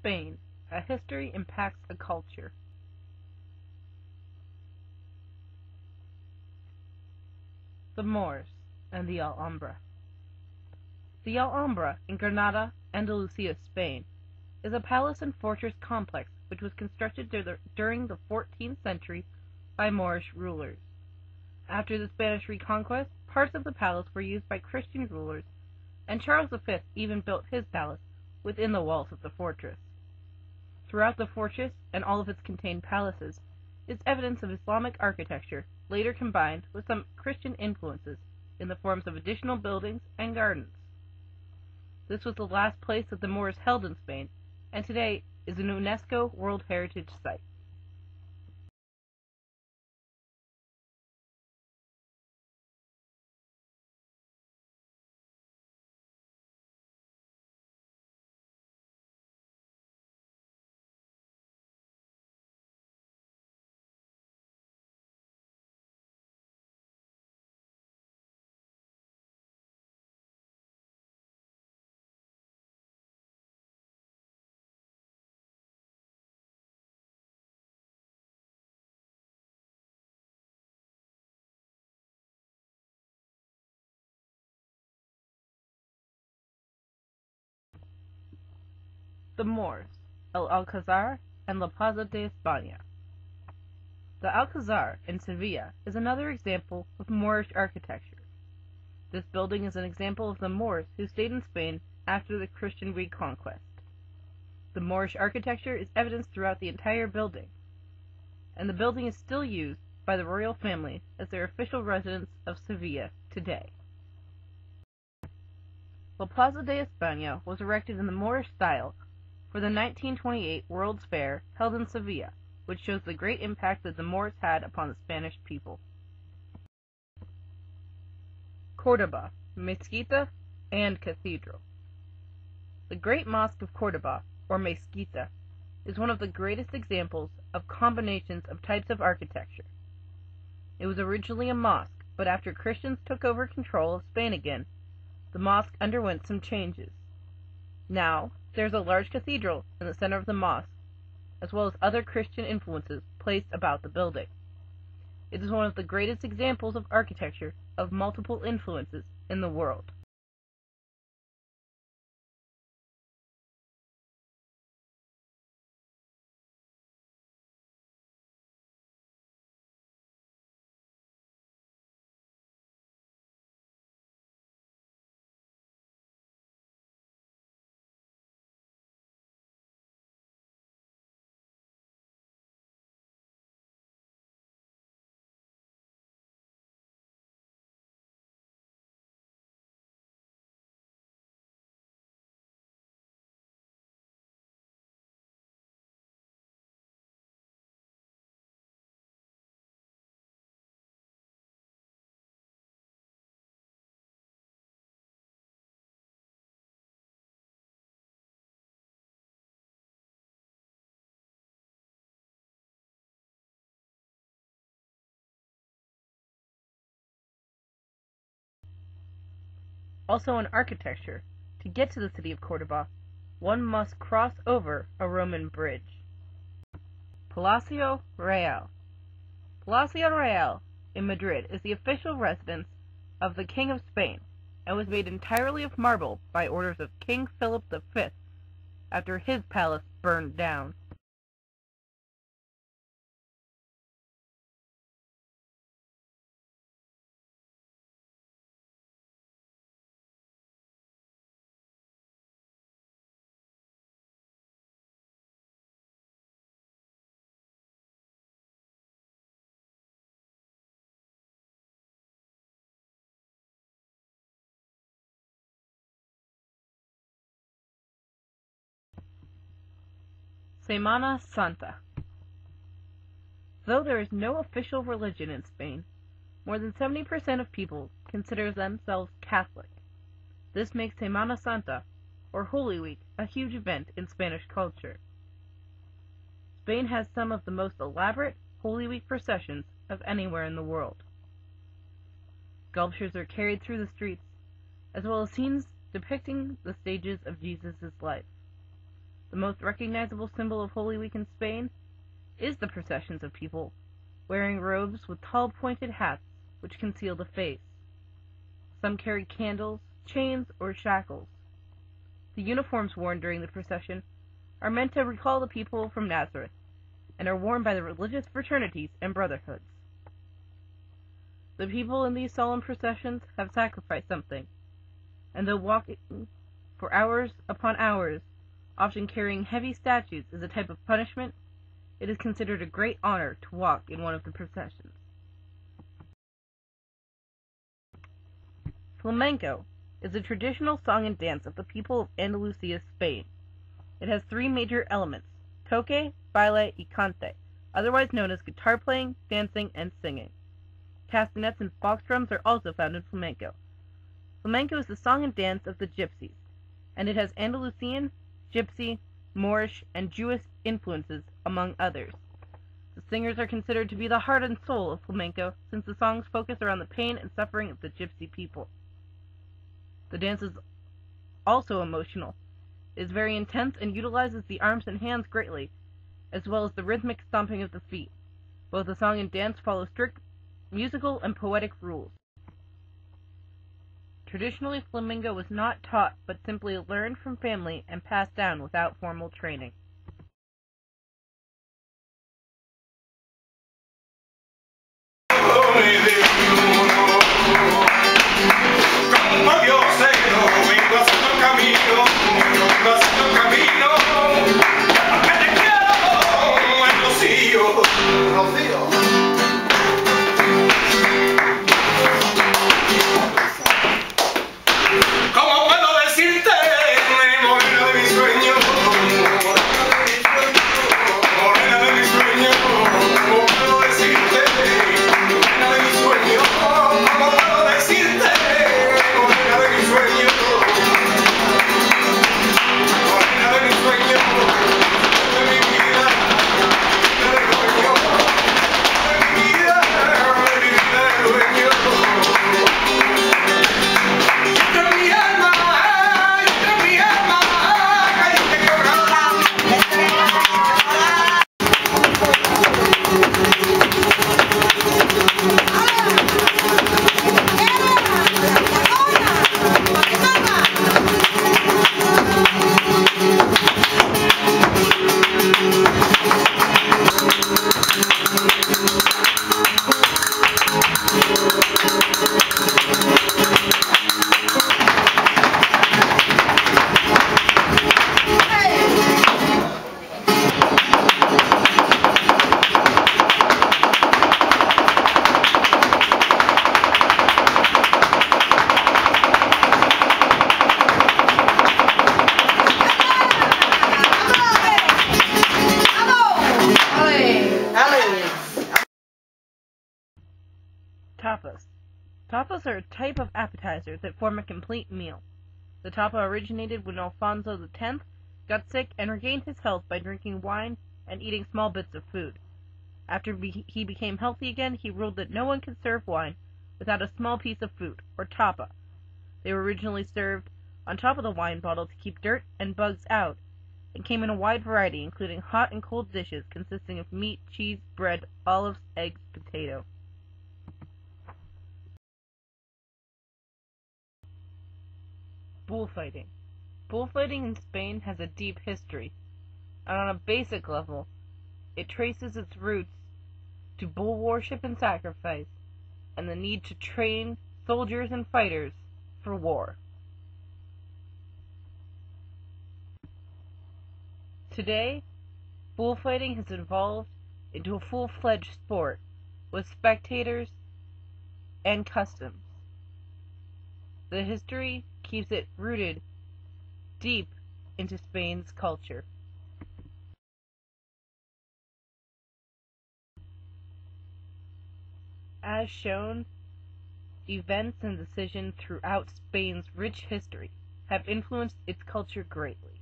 Spain, a history impacts a culture. The Moors and the Alhambra. The Alhambra in Granada, Andalusia, Spain, is a palace and fortress complex which was constructed during the 14th century by Moorish rulers. After the Spanish reconquest, parts of the palace were used by Christian rulers, and Charles V even built his palace within the walls of the fortress. Throughout the fortress and all of its contained palaces is evidence of Islamic architecture, later combined with some Christian influences in the forms of additional buildings and gardens. This was the last place that the Moors held in Spain, and today is a UNESCO World Heritage Site. The Moors, El Alcázar and La Plaza de España. The Alcázar in Sevilla is another example of Moorish architecture. This building is an example of the Moors who stayed in Spain after the Christian reconquest. The Moorish architecture is evidenced throughout the entire building, and the building is still used by the royal family as their official residence of Sevilla today. La Plaza de España was erected in the Moorish style for the 1928 World's Fair held in Sevilla, which shows the great impact that the Moors had upon the Spanish people. Córdoba, Mezquita, and Cathedral. The Great Mosque of Córdoba, or Mezquita, is one of the greatest examples of combinations of types of architecture. It was originally a mosque, but after Christians took over control of Spain again, the mosque underwent some changes. Now, there is a large cathedral in the center of the mosque, as well as other Christian influences placed about the building. It is one of the greatest examples of architecture of multiple influences in the world. Also in architecture, to get to the city of Córdoba, one must cross over a Roman bridge. Palacio Real. Palacio Real in Madrid is the official residence of the King of Spain, and was made entirely of marble by orders of King Philip V after his palace burned down. Semana Santa. Though there is no official religion in Spain, more than 70% of people consider themselves Catholic. This makes Semana Santa, or Holy Week, a huge event in Spanish culture. Spain has some of the most elaborate Holy Week processions of anywhere in the world. Sculptures are carried through the streets, as well as scenes depicting the stages of Jesus' life. The most recognizable symbol of Holy Week in Spain is the processions of people wearing robes with tall pointed hats which conceal the face. Some carry candles, chains, or shackles. The uniforms worn during the procession are meant to recall the people from Nazareth, and are worn by the religious fraternities and brotherhoods. The people in these solemn processions have sacrificed something, and though walking for hours upon hours, often carrying heavy statues as a type of punishment, it is considered a great honor to walk in one of the processions. Flamenco is a traditional song and dance of the people of Andalusia, Spain. It has three major elements: toque, baile, y cante, otherwise known as guitar playing, dancing, and singing. Castanets and box drums are also found in flamenco. Flamenco is the song and dance of the gypsies, and it has Andalusian, gypsy, Moorish, and Jewish influences, among others. The singers are considered to be the heart and soul of flamenco, since the songs focus around the pain and suffering of the gypsy people. The dance is also emotional. It is very intense and utilizes the arms and hands greatly, as well as the rhythmic stomping of the feet. Both the song and dance follow strict musical and poetic rules. Traditionally, flamenco was not taught, but simply learned from family and passed down without formal training. Tapas. Tapas are a type of appetizer that form a complete meal. The tapa originated when Alfonso X got sick and regained his health by drinking wine and eating small bits of food. After he became healthy again, he ruled that no one could serve wine without a small piece of food, or tapa. They were originally served on top of the wine bottle to keep dirt and bugs out, and came in a wide variety, including hot and cold dishes consisting of meat, cheese, bread, olives, eggs, potato. Bullfighting. Bullfighting in Spain has a deep history, and on a basic level, it traces its roots to bull worship and sacrifice, and the need to train soldiers and fighters for war. Today, bullfighting has evolved into a full-fledged sport with spectators and customs. The history keeps it rooted deep into Spain's culture. As shown, events and decisions throughout Spain's rich history have influenced its culture greatly.